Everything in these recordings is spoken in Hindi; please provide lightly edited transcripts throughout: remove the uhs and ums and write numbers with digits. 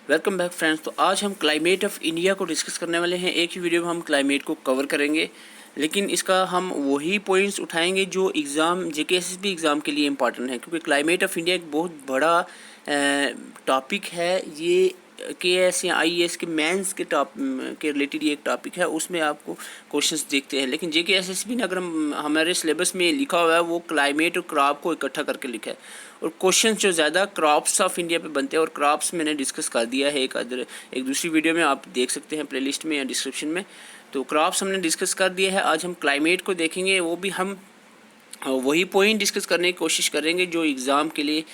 Welcome back friends. तो आज हम क्लाइमेट ऑफ इंडिया को डिस्कस करने वाले हैं। एक ही वीडियो में हम क्लाइमेट को कवर करेंगे, लेकिन इसका हम वही पॉइंट्स उठाएंगे जो एग्ज़ाम जेकेएसएसबी एग्ज़ाम के लिए इंपॉर्टेंट है, क्योंकि क्लाइमेट ऑफ इंडिया एक बहुत बड़ा टॉपिक है। ये केएएस या आईएएस के मेंस के के रिलेटेड ये एक टॉपिक है, उसमें आपको क्वेश्चंस देखते हैं। लेकिन जेकेएसएसबी ने अगर हमारे सिलेबस में लिखा हुआ है वो क्लाइमेट और क्रॉप को इकट्ठा करके लिखा है, और क्वेश्चन जो ज़्यादा क्रॉप्स ऑफ इंडिया पे बनते हैं। और क्रॉप्स मैंने डिस्कस कर दिया है एक दूसरी वीडियो में, आप देख सकते हैं प्लेलिस्ट में या डिस्क्रिप्शन में। तो क्रॉप्स हमने डिस्कस कर दिया है। आज हम क्लाइमेट को देखेंगे, वो भी हम वही पॉइंट डिस्कस करने की कोशिश करेंगे जो एग्ज़ाम के लिए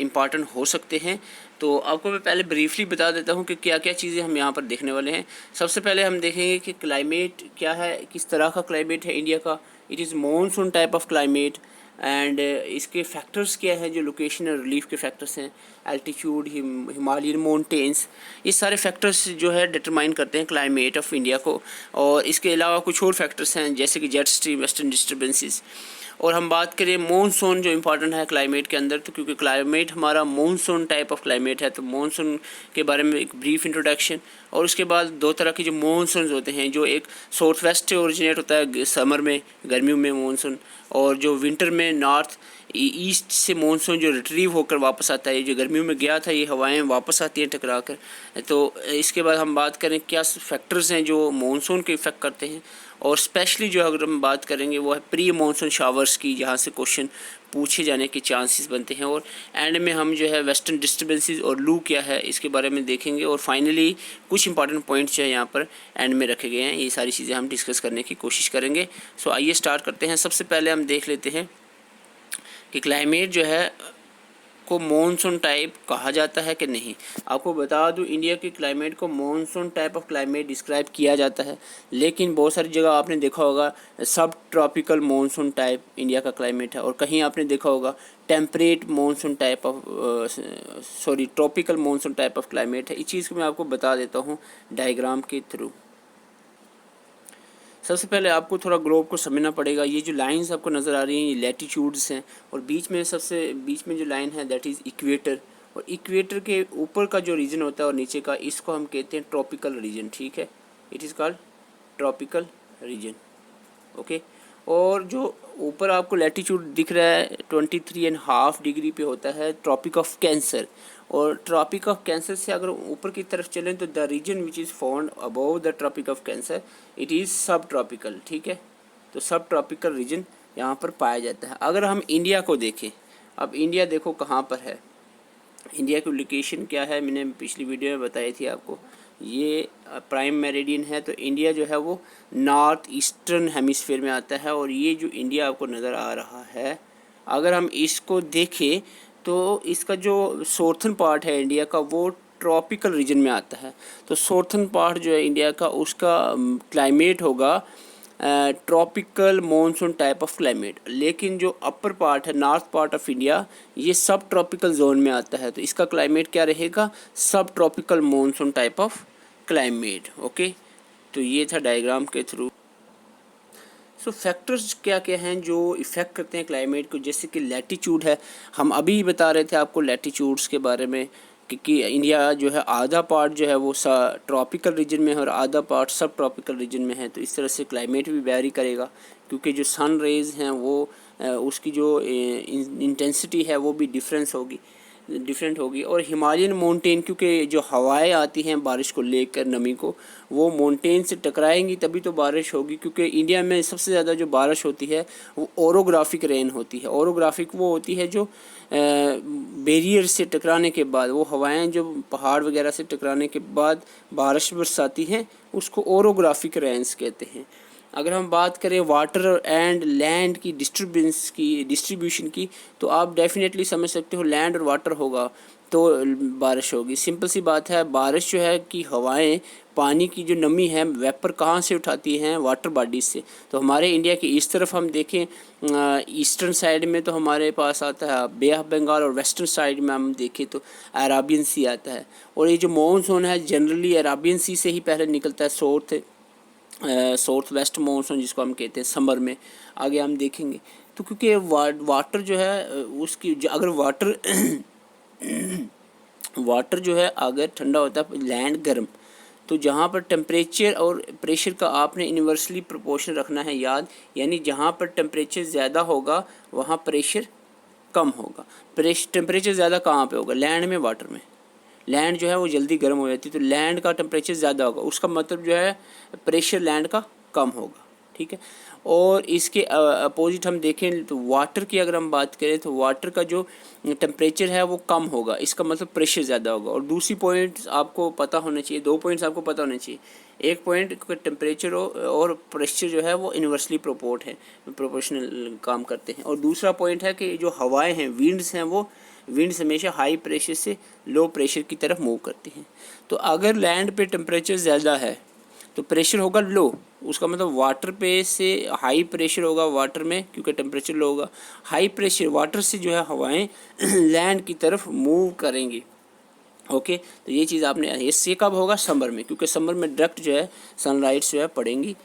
इम्पॉर्टेंट हो सकते हैं। तो आपको मैं पहले ब्रीफली बता देता हूँ कि क्या क्या चीज़ें हम यहाँ पर देखने वाले हैं। सबसे पहले हम देखेंगे कि क्लाइमेट क्या है, किस तरह का क्लाइमेट है इंडिया का। It is monsoon type of climate. And इसके फैक्टर्स क्या हैं, जो लोकेशन और रिलीफ के फैक्टर्स हैं, एल्टीट्यूड, हिमालयन माउंटेन्स, ये सारे फैक्टर्स जो है डिटरमाइन करते हैं क्लाइमेट ऑफ इंडिया को। और इसके अलावा कुछ और फैक्टर्स हैं जैसे कि जेट स्ट्रीम, वेस्टर्न डिस्टर्बेंसेस। और हम बात करें मॉनसून जो इम्पॉर्टेंट है क्लाइमेट के अंदर, तो क्योंकि क्लाइमेट हमारा मॉनसून टाइप ऑफ क्लाइमेट है, तो मॉनसून के बारे में एक ब्रीफ इंट्रोडक्शन। और उसके बाद दो तरह के जो मॉनसून होते हैं, जो एक साउथ वेस्ट से ओरिजिनेट होता है समर में, गर्मियों में मॉनसून, और जो विंटर में नॉर्थ ईस्ट से मॉनसून जो रिट्रीव होकर वापस आता है। जो गर्मियों में गया था, ये हवाएं वापस आती हैं टकरा कर। तो इसके बाद हम बात करें क्या फैक्टर्स हैं जो मॉनसून के इफ़ेक्ट करते हैं। और स्पेशली जो अगर हम बात करेंगे वो है प्री मॉनसून शावर्स की, जहाँ से क्वेश्चन पूछे जाने के चांसेस बनते हैं। और एंड में हम जो है वेस्टर्न डिस्टर्बेंसेस और लू क्या है इसके बारे में देखेंगे। और फाइनली कुछ इंपॉर्टेंट पॉइंट्स जो है यहाँ पर एंड में रखे गए हैं, ये सारी चीज़ें हम डिस्कस करने की कोशिश करेंगे। सो आइए स्टार्ट करते हैं। सबसे पहले हम देख लेते हैं कि क्लाइमेट जो है को मॉनसून टाइप कहा जाता है कि नहीं। आपको बता दूं, इंडिया के क्लाइमेट को monsoon type of climate describe किया जाता है, लेकिन बहुत सारी जगह आपने देखा होगा सब ट्रॉपिकल मॉनसून टाइप इंडिया का क्लाइमेट है, और कहीं आपने देखा होगा temperate monsoon type of tropical monsoon type of climate है। इस चीज़ को मैं आपको बता देता हूँ डायग्राम के थ्रू। सबसे पहले आपको थोड़ा ग्लोब को समझना पड़ेगा। ये जो लाइंस आपको नज़र आ रही हैं ये लैटिट्यूड्स हैं, और बीच में जो लाइन है दैट इज़ इक्वेटर। और इक्वेटर के ऊपर का जो रीजन होता है और नीचे का, इसको हम कहते हैं ट्रॉपिकल रीजन। ठीक है, it is called tropical region. Okay. और जो ऊपर आपको लैटिट्यूड दिख रहा है 23.5 डिग्री पे होता है ट्रॉपिक ऑफ कैंसर। और ट्रॉपिक ऑफ कैंसर से अगर ऊपर की तरफ चलें तो the region which is found above the tropic of cancer it is subtropical. ठीक है, तो सब ट्रॉपिकल रीजन यहाँ पर पाया जाता है। अगर हम इंडिया को देखें, अब इंडिया देखो कहाँ पर है, इंडिया की लोकेशन क्या है, मैंने पिछली वीडियो में बताई थी आपको। ये प्राइम मेरिडियन है, तो इंडिया जो है वो नॉर्थ ईस्टर्न हेमिस्फीयर में आता है। और ये जो इंडिया आपको नज़र आ रहा है, अगर हम इसको देखें तो इसका जो साउथर्न पार्ट है इंडिया का वो ट्रॉपिकल रीजन में आता है। तो साउथर्न पार्ट जो है इंडिया का, उसका क्लाइमेट होगा tropical monsoon type of climate. लेकिन जो अपर पार्ट है, नॉर्थ पार्ट ऑफ इंडिया, ये सब ट्रॉपिकल जोन में आता है, तो इसका क्लाइमेट क्या रहेगा, सब tropical monsoon type of climate. Okay, तो ये था डायग्राम के थ्रू। सो फैक्टर्स क्या क्या हैं जो इफ़ेक्ट करते हैं क्लाइमेट को, जैसे कि लैटिट्यूड है। हम अभी बता रहे थे आपको लैटिट्यूड्स के बारे में कि इंडिया जो है आधा पार्ट जो है वो ट्रॉपिकल रीजन में है और आधा पार्ट सब ट्रॉपिकल रीजन में है। तो इस तरह से क्लाइमेट भी वेरी करेगा, क्योंकि जो सन रेज़ हैं वो उसकी जो इंटेंसिटी है वो भी डिफरेंट होगी। और हिमालयन माउंटेन, क्योंकि जो हवाएं आती हैं बारिश को लेकर, नमी को, वो माउंटेन से टकराएंगी तभी तो बारिश होगी। क्योंकि इंडिया में सबसे ज़्यादा जो बारिश होती है वो ओरोग्राफिक रेन होती है। ओरोग्राफिक वो होती है जो बैरियर से टकराने के बाद, वो हवाएं जो पहाड़ वगैरह से टकराने के बाद बारिश बरसाती हैं, उसको ओरोग्राफिक रेन्स कहते हैं। अगर हम बात करें वाटर एंड लैंड की डिस्ट्रीब्यूशन की, तो आप डेफिनेटली समझ सकते हो लैंड और वाटर होगा तो बारिश होगी। सिंपल सी बात है, बारिश जो है कि हवाएं पानी की जो नमी है वेपर कहाँ से उठाती हैं, वाटर बॉडीज से। तो हमारे इंडिया की इस तरफ हम देखें, ईस्टर्न साइड में तो हमारे पास आता है बे ऑफ बंगाल, और वेस्टर्न साइड में हम देखें तो अराबियन सी आता है। और ये जो मानसून है जनरली अराबियन सी से ही पहले निकलता है, साउथ वेस्ट मानसून जिसको हम कहते हैं समर में। आगे हम देखेंगे तो क्योंकि वाटर जो है उसकी अगर वाटर जो है अगर ठंडा होता है, लैंड गर्म, तो जहाँ पर टेम्परेचर और प्रेशर का आपने इन्वर्सली प्रोपोर्शन रखना है याद, यानी जहाँ पर टेम्परेचर ज़्यादा होगा वहाँ प्रेशर कम होगा। टेम्परेचर ज़्यादा कहाँ पे होगा? लैंड में, वाटर में। लैंड जो है वो जल्दी गर्म हो जाती है, तो लैंड का टेम्परेचर ज़्यादा होगा, उसका मतलब जो है प्रेशर लैंड का कम होगा, ठीक है। और इसके अपोजिट हम देखें तो वाटर की अगर हम बात करें तो वाटर का जो टेम्परेचर है वो कम होगा, इसका मतलब प्रेशर ज़्यादा होगा। और दूसरी पॉइंट आपको पता होना चाहिए, 2 पॉइंट्स आपको पता होने चाहिए। एक पॉइंट टेम्परेचर और प्रेशर जो है वो इन्वर्सली प्रोपोर्शनल काम करते हैं। और दूसरा पॉइंट है कि जो हवाएं हैं, विंड्स हैं, वो विंड्स हमेशा हाई प्रेशर से लो प्रेशर की तरफ मूव करती हैं। तो अगर लैंड पे टेम्परेचर ज़्यादा है तो प्रेशर होगा लो, उसका मतलब वाटर पे से हाई प्रेशर होगा वाटर में, क्योंकि टेम्परेचर लो होगा। हाई प्रेशर वाटर से जो है हवाएं लैंड की तरफ मूव करेंगी। ओके, तो ये चीज़ आपने, इससे कब होगा? समर में, क्योंकि समर में डायरेक्ट जो है सनलाइट्स जो है पड़ेंगी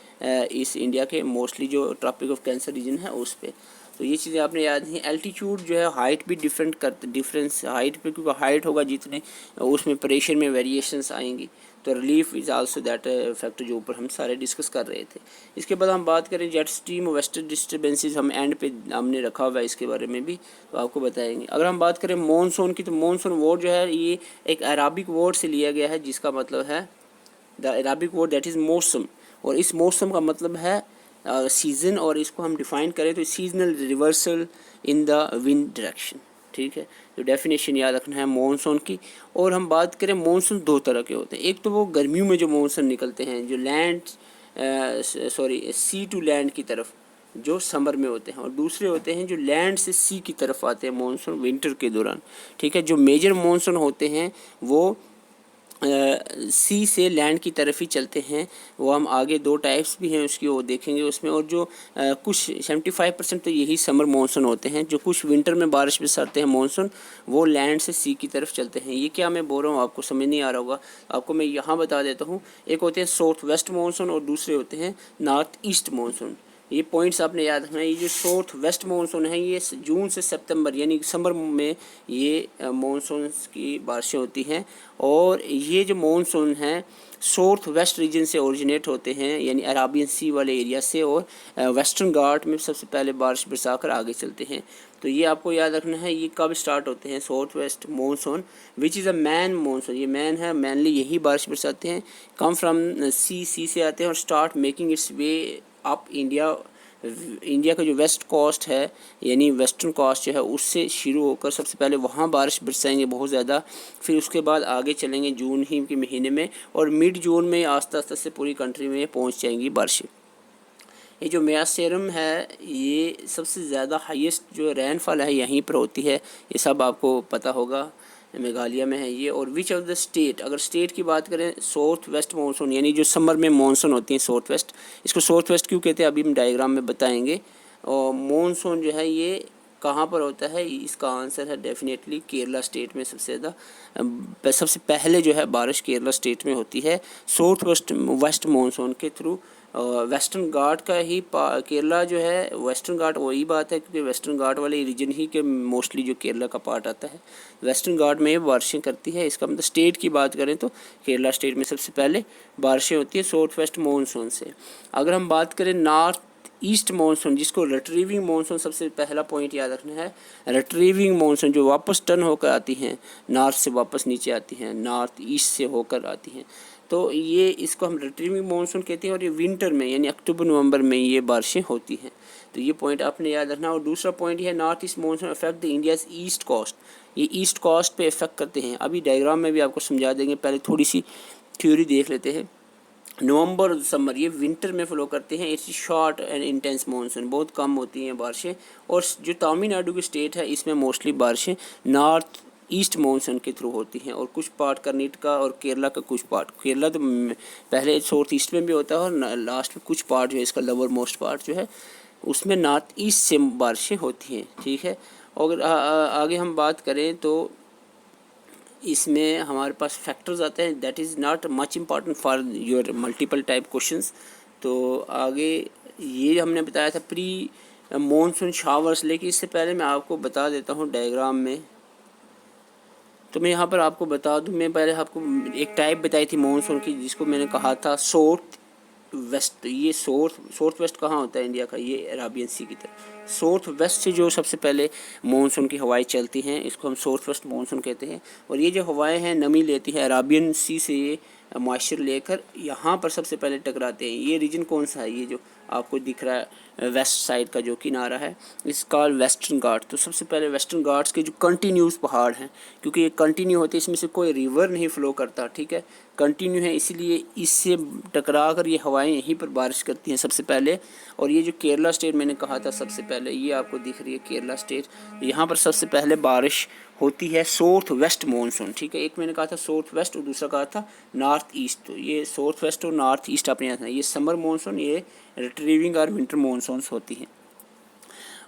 इस इंडिया के मोस्टली जो ट्रॉपिक ऑफ कैंसर रीजन है उस पर। तो ये चीज़ें आपने याद नहीं। एल्टीट्यूड जो है हाइट भी डिफरेंस हाइट पे, क्योंकि हाइट होगा जितने उसमें प्रेशर में वेरिएशंस आएंगी। तो relief is also that factor जो ऊपर हम सारे डिस्कस कर रहे थे। इसके बाद हम बात करें जेट स्ट्रीम और वेस्टर्न डिस्टर्बेंसेस, हम एंड पे हमने रखा हुआ है इसके बारे में भी, तो आपको बताएंगे। अगर हम बात करें मॉनसून की, तो मॉनसून वर्ड जो है ये एक अराबिक वर्ड से लिया गया है, जिसका मतलब है the Arabic word that is मौसम। और इस मौसम का मतलब है सीज़न, और इसको हम डिफ़ाइन करें तो seasonal reversal in the wind direction, ठीक है। तो डेफिनेशन याद रखना है मॉनसून की। और हम बात करें, मॉनसून 2 तरह के होते हैं। एक तो वो गर्मियों में जो मॉनसून निकलते हैं, जो लैंड सी टू लैंड की तरफ, जो समर में होते हैं। और दूसरे होते हैं जो लैंड से सी की तरफ आते हैं मॉनसून, विंटर के दौरान, ठीक है। जो मेजर मॉनसून होते हैं वो सी से लैंड की तरफ ही चलते हैं। वो हम आगे 2 टाइप्स भी हैं उसकी, वो देखेंगे उसमें। और जो कुछ 75% तो यही समर मानसून होते हैं। जो कुछ विंटर में बारिश बरसाते हैं मानसून, वो लैंड से सी की तरफ चलते हैं। ये क्या मैं बोल रहा हूँ आपको समझ नहीं आ रहा होगा, आपको मैं यहाँ बता देता हूँ। एक होते हैं साउथ वेस्ट मानसून और दूसरे होते हैं नॉर्थ ईस्ट मानसून। ये पॉइंट्स आपने याद रखना है। ये जो साउथ वेस्ट मानसून है ये जून से सितंबर यानी समर में ये मानसून की बारिशें होती हैं। और ये जो मानसून है साउथ वेस्ट रीजन से ओरिजिनेट होते हैं, यानी अराबियन सी वाले एरिया से, और वेस्टर्न घाट में सबसे पहले बारिश बरसा कर आगे चलते हैं। तो ये आपको याद रखना है। ये कब स्टार्ट होते हैं? South west monsoon which is a man monsoon, ये मैन है, मैनली यही बारिश बरसाते हैं। कम फ्रॉम सी से आते हैं और start making it's way up India का जो वेस्ट कोस्ट है यानी वेस्टर्न कोस्ट जो है उससे शुरू होकर सबसे पहले वहाँ बारिश बरसाएंगे बहुत ज़्यादा। फिर उसके बाद आगे चलेंगे जून ही के महीने में, और मिड जून में आस्ता आस्ता से पूरी कंट्री में पहुँच जाएंगी बारिशें। ये जो मेयासेरम है ये सबसे ज़्यादा हाईएस्ट जो रेनफॉल है यहीं पर होती है, ये सब आपको पता होगा, मेघालय में है ये। और विच ऑफ द स्टेट, अगर स्टेट की बात करें, साउथ वेस्ट मानसून यानी जो समर में मानसून होती है साउथ वेस्ट, इसको साउथ वेस्ट क्यों कहते हैं अभी हम डायग्राम में बताएंगे। और मानसून जो है ये कहाँ पर होता है, इसका आंसर है डेफिनेटली केरला स्टेट में। सबसे पहले जो है बारिश केरला स्टेट में होती है साउथ वेस्ट मानसून के थ्रू। वेस्टर्न घाट का ही केरला जो है वेस्टर्न घाट, वही बात है क्योंकि वेस्टर्न घाट वाले रीजन ही के मोस्टली जो केरला का पार्ट आता है वेस्टर्न घाट में बारिशें करती है। इसका मतलब स्टेट की बात करें तो केरला स्टेट में सबसे पहले बारिशें होती है साउथ वेस्ट मानसून से। अगर हम बात करें नॉर्थ ईस्ट मानसून, जिसको रिट्रीविंग मानसून, सबसे पहला पॉइंट याद रखना है रिट्रीविंग मानसून, जो वापस टर्न होकर आती हैं, नॉर्थ से वापस नीचे आती हैं, नॉर्थ ईस्ट से होकर आती हैं, तो ये इसको हम रिट्रीविंग मानसून कहते हैं। और ये विंटर में यानी अक्टूबर नवंबर में ये बारिशें होती हैं। तो ये पॉइंट आपने याद रखना। और दूसरा पॉइंट है north east monsoon affect the India's east coast, ये ईस्ट कोस्ट पे इफेक्ट करते हैं। अभी डायग्राम में भी आपको समझा देंगे, पहले थोड़ी सी थ्योरी देख लेते हैं। नवंबर और दिसंबर ये विंटर में फ्लो करते हैं। It's short and intense monsoon, बहुत कम होती हैं बारिशें। और जो तमिलनाडु की स्टेट है इसमें मोस्टली बारिशें नॉर्थ ईस्ट मानसून के थ्रू होती हैं। और कुछ पार्ट कर्नाटका और केरला का कुछ पार्ट, केरला तो पहले साउथ ईस्ट में भी होता है और लास्ट में कुछ पार्ट जो है इसका लोअर मोस्ट पार्ट जो है उसमें नॉर्थ ईस्ट से बारिशें होती हैं, ठीक है। और आगे हम बात करें तो इसमें हमारे पास फैक्टर्स आते हैं that is not much important for your multiple type questions. तो आगे ये हमने बताया था प्री मानसून शावर्स, लेकिन इससे पहले मैं आपको बता देता हूँ डायग्राम में। तो मैं यहाँ पर आपको बता दूँ, मैं पहले आपको एक टाइप बताई थी मानसून की, जिसको मैंने कहा था साउथ वेस्ट। ये साउथ वेस्ट कहाँ होता है इंडिया का? ये अराबियन सी की तरफ। साउथ वेस्ट से जो सबसे पहले मानसून की हवाएं चलती हैं, इसको हम साउथ वेस्ट मानसून कहते हैं। और ये जो हवाएं हैं नमी लेती हैं अराबियन सी से, ये मॉइस्चर लेकर यहाँ पर सबसे पहले टकराते हैं। ये रीजन कौन सा है? ये जो आपको दिख रहा है वेस्ट साइड का जो किनारा है, इसका वेस्टर्न घाट। तो सबसे पहले वेस्टर्न घाट्स के जो कंटिन्यूस पहाड़ हैं, क्योंकि ये कंटिन्यू होते हैं, इसमें से कोई रिवर नहीं फ्लो करता, ठीक है, कंटिन्यू है, इसीलिए इससे टकरा कर ये हवाएं यहीं पर बारिश करती हैं सबसे पहले। और ये जो केरला स्टेट मैंने कहा था सबसे पहले, ये आपको दिख रही है केरला स्टेट, यहाँ पर सबसे पहले बारिश होती है साउथ वेस्ट मानसून, ठीक है। एक मैंने कहा था साउथ वेस्ट और दूसरा कहा था नॉर्थ ईस्ट। तो ये साउथ वेस्ट और नॉर्थ ईस्ट आपने याद है, ये समर मानसून, ये रिट्रीविंग और विंटर मानसून्स होती हैं।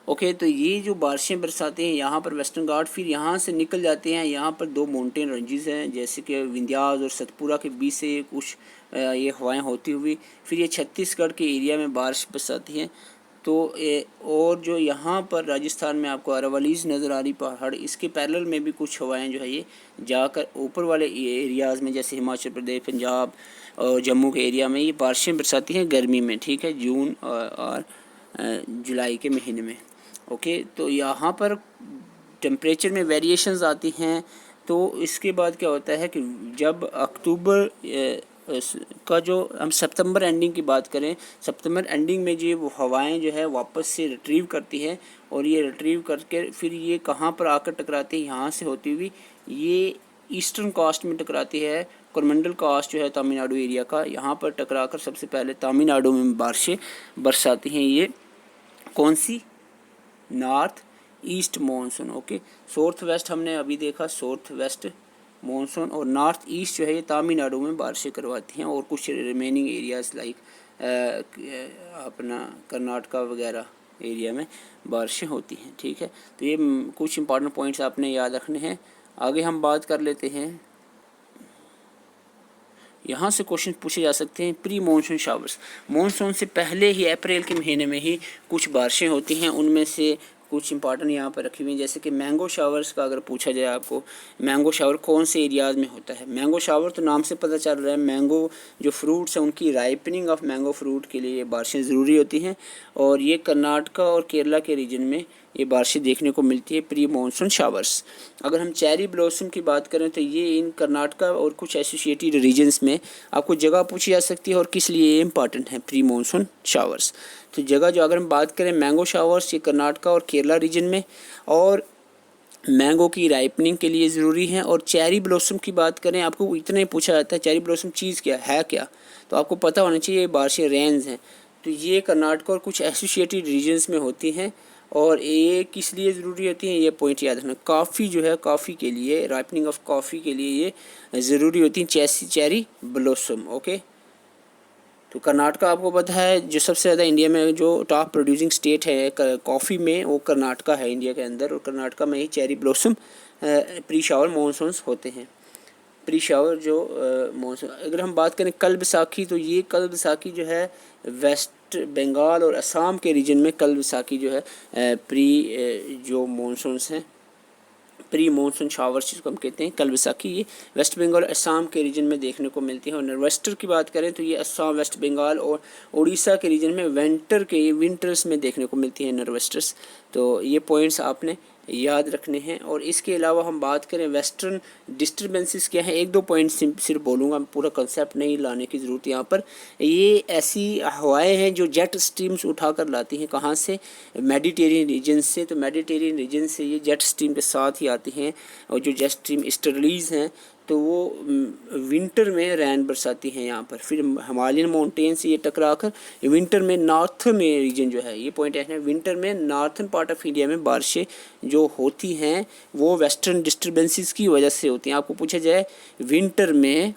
ओके, तो ये जो बारिशें बरसाते हैं यहाँ पर वेस्टर्न घाट, फिर यहाँ से निकल जाते हैं। यहाँ पर दो माउंटेन रेंजेस हैं, जैसे कि विंध्यास और सतपुरा के बीच से कुछ ये हवाएं होती हुई फिर ये छत्तीसगढ़ के एरिया में बारिश बरसाती हैं। तो और जो यहाँ पर राजस्थान में आपको अरावलीज नज़र आ रही पहाड़, इसके पैरेलल में भी कुछ हवाएं जो है ये जाकर ऊपर वाले एरियाज़ में, जैसे हिमाचल प्रदेश, पंजाब और जम्मू के एरिया में ये बारिशें बरसाती हैं गर्मी में, ठीक है, जून और जुलाई के महीने में। ओके, तो यहाँ पर टेम्परेचर में वेरिएशंस आती हैं। तो इसके बाद क्या होता है कि जब अक्टूबर का जो हम सितंबर एंडिंग की बात करें, सितंबर एंडिंग में जो वो हवाएं जो है वापस से रिट्रीव करती हैं, और ये रिट्रीव करके फिर ये कहाँ पर आकर टकराती है? यहाँ से होती हुई ये ईस्टर्न कास्ट में टकराती है। कोरमंडल कास्ट जो है तमिलनाडु एरिया का, यहाँ पर टकराकर सबसे पहले तमिलनाडु में बारिशें बरसाती हैं। ये कौन सी? North east monsoon. Okay, south west हमने अभी देखा, साउथ वेस्ट मानसून, और नॉर्थ ईस्ट जो है ये तमिलनाडु में बारिशें करवाती हैं, और कुछ रिमेनिंग एरियाज़ लाइक अपना कर्नाटका वगैरह एरिया में बारिशें होती हैं, ठीक है। तो ये कुछ इंपॉर्टेंट पॉइंट्स आपने याद रखने हैं। आगे हम बात कर लेते हैं, यहाँ से क्वेश्चन पूछे जा सकते हैं प्री मानसून शावर्स। मानसून से पहले ही अप्रैल के महीने में ही कुछ बारिशें होती हैं, उनमें से कुछ इंपॉर्टेंट यहाँ पर रखी हुई हैं, जैसे कि मैंगो शावर्स का अगर पूछा जाए आपको, मैंगो शावर कौन से एरियाज़ में होता है? मैंगो शावर तो नाम से पता चल रहा है, मैंगो जो फ्रूट्स हैं उनकी राइपनिंग ऑफ मैंगो फ्रूट के लिए ये बारिशें ज़रूरी होती हैं, और ये कर्नाटका और केरला के रीजन में ये बारिशें देखने को मिलती है, प्री मानसून शावर्स। अगर हम चेरी ब्लॉसम की बात करें तो ये इन कर्नाटका और कुछ एसोसिएटेड रीजन्स में आपको जगह पूछी जा सकती है, और किस लिए ये इंपॉर्टेंट है प्री मानसून शावर्स। तो जगह जो अगर हम बात करें मैंगो शावर्स, ये कर्नाटका और केरला रीजन में, और मैंगो की राइपनिंग के लिए ज़रूरी है। और चेरी ब्लॉसम की बात करें, आपको इतना ही पूछा जाता है चेरी ब्लॉसम चीज़ क्या है क्या, तो आपको पता होना चाहिए ये बारिशें रेंज हैं। तो ये कर्नाटका और कुछ एसोसिएटेड रीजन्स में होती हैं, और ये किस लिए ज़रूरी होती है ये पॉइंट याद रखना। कॉफ़ी जो है, कॉफ़ी के लिए, राइपनिंग ऑफ कॉफ़ी के लिए ये ज़रूरी होती है चेरी ब्लॉसम। ओके, तो कर्नाटका आपको पता है जो सबसे ज़्यादा इंडिया में जो टॉप प्रोड्यूसिंग स्टेट है कॉफ़ी में, वो कर्नाटका है इंडिया के अंदर, और कर्नाटका में ही cherry blossom pre shower monsoons होते हैं। प्री शावर जो मानसून, अगर हम बात करें कल बैसाखी, तो ये कल बैसाखी जो है वेस्ट बंगाल और असम के रीजन में कल बैसाखी जो है प्री जो मानसून्स हैं, प्री मानसून शावर्स जिसको हम कहते हैं कल बैसाखी, ये वेस्ट बंगाल और असम के रीजन में देखने को मिलती है। और नॉर्वेस्टर की बात करें तो ये असम, वेस्ट बंगाल और उड़ीसा के रीजन में विंटर्स में देखने को मिलती है नॉर्वेस्टर्स। तो ये पॉइंट्स आपने याद रखने हैं। और इसके अलावा हम बात करें वेस्टर्न डिस्टर्बेंसेस क्या है, एक दो पॉइंट सिर्फ बोलूँगा, पूरा कंसेप्ट नहीं लाने की ज़रूरत यहाँ पर। ये ऐसी हवाएं हैं जो जेट स्ट्रीम्स उठाकर लाती हैं, कहाँ से? मेडिटेरियन रीजन से। तो मेडिटेरियन रीजन से ये जेट स्ट्रीम के साथ ही आती हैं, और जो जेट स्ट्रीम ईस्टर्लीज हैं तो वो विंटर में रैन बरसाती हैं यहाँ पर। फिर हिमालयन माउंटेन से ये टकराकर विंटर में नॉर्थन रीजन जो है, ये पॉइंट है, विंटर में नॉर्थन पार्ट ऑफ इंडिया में बारिशें जो होती हैं वो वेस्टर्न डिस्टर्बेंसेस की वजह से होती हैं। आपको पूछा जाए विंटर में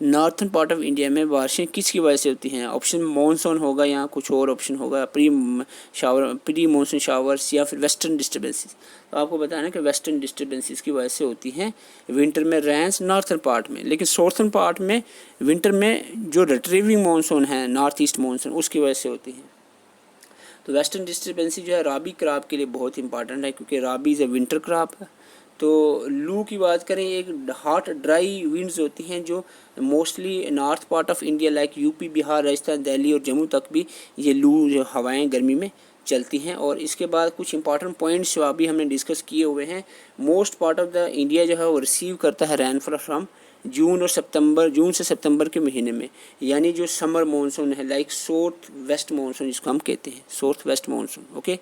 नॉर्थन पार्ट ऑफ इंडिया में बारिशें किसकी वजह से होती हैं, ऑप्शन मानसून होगा या कुछ और ऑप्शन होगा, प्री मानसून शावर्स या फिर वेस्टर्न डिस्टर्बेंसेस। तो आपको बताना कि वेस्टर्न डिस्टर्बेंसेस की वजह से होती हैं विंटर में रेंस नॉर्थन पार्ट में, लेकिन साउथर्न पार्ट में विंटर में जो रिट्रीविंग मानसून है नॉर्थ ईस्ट मानसून उसकी वजह से होती हैं। तो वेस्टर्न डिस्टर्बेंसेस जो है राबी क्रॉप के लिए बहुत इंपॉर्टेंट है, क्योंकि राबी इज़ ए विंटर क्रॉप है। तो लू की बात करें, एक हॉट ड्राई विंड्स होती हैं जो mostly north part of India like UP, Bihar, Rajasthan, Delhi और जम्मू तक भी ये लू जो हवाएं गर्मी में चलती हैं। और इसके बाद कुछ इंपॉर्टेंट पॉइंट्स जो अभी हमने डिस्कस किए हुए हैं, most part of the India जो है वो रिसीव करता है रेनफॉल फ्रॉम जून से सितंबर के महीने में, यानी जो समर मानसून है लाइक साउथ वेस्ट मानसून जिसको हम कहते हैं, साउथ वेस्ट मानसून। ओके,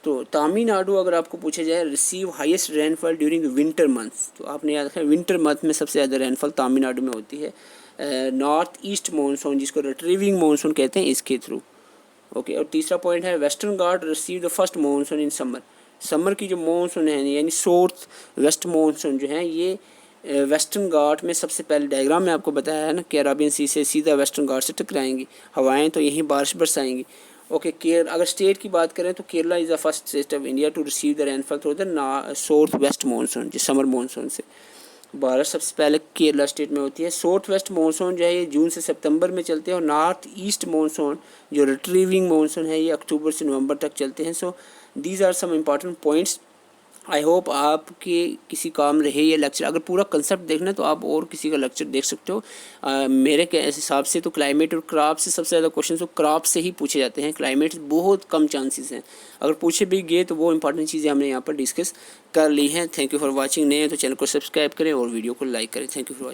तो तमिलनाडु अगर आपको पूछा जाए receive highest rainfall during winter months, तो आपने याद रखा विंटर मंथ में सबसे ज़्यादा रेनफॉल तमिलनाडु में होती है नॉर्थ ईस्ट मानसून जिसको रिट्रीविंग मानसून कहते हैं इसके थ्रू। ओके, और तीसरा पॉइंट है western Ghat receive the first monsoon in summer. Summer की जो मानसून है यानी साउथ वेस्ट मानसून जो है ये वेस्टर्न घाट में सबसे पहले, डायग्राम में आपको बताया है ना कि अराबियन सी से सीधा वेस्टर्न घाट से टकराएंगी हवाएं, तो यहीं बारिश बरसाएंगी। ओके, अगर स्टेट की बात करें तो Kerala is the first state of India to receive the rainfall through the south west monsoon, जो समर मानसून से बारिश सबसे पहले केरला स्टेट में होती है। साउथ वेस्ट मानसून जो है ये जून से सितंबर में चलते हैं, और नॉर्थ ईस्ट मानसून जो रिट्रीविंग मानसून है ये अक्टूबर से नवंबर तक चलते हैं। So these are some important points. I hope आपके किसी काम रहे ये लेक्चर। अगर पूरा कंसेप्ट देखना है तो आप और किसी का लेक्चर देख सकते हो। मेरे के हिसाब से तो क्लाइमेट और क्रॉप से सबसे ज़्यादा क्वेश्चन तो क्रॉप से ही पूछे जाते हैं, क्लाइमेट बहुत कम चांसेस हैं। अगर पूछे भी गए तो वो इंपॉर्टेंट चीज़ें हमने यहाँ पर डिस्कस कर ली हैं। Thank you for watching. नए हैं तो चैनल को सब्सक्राइब करें और वीडियो को लाइक करें। Thank you for watching.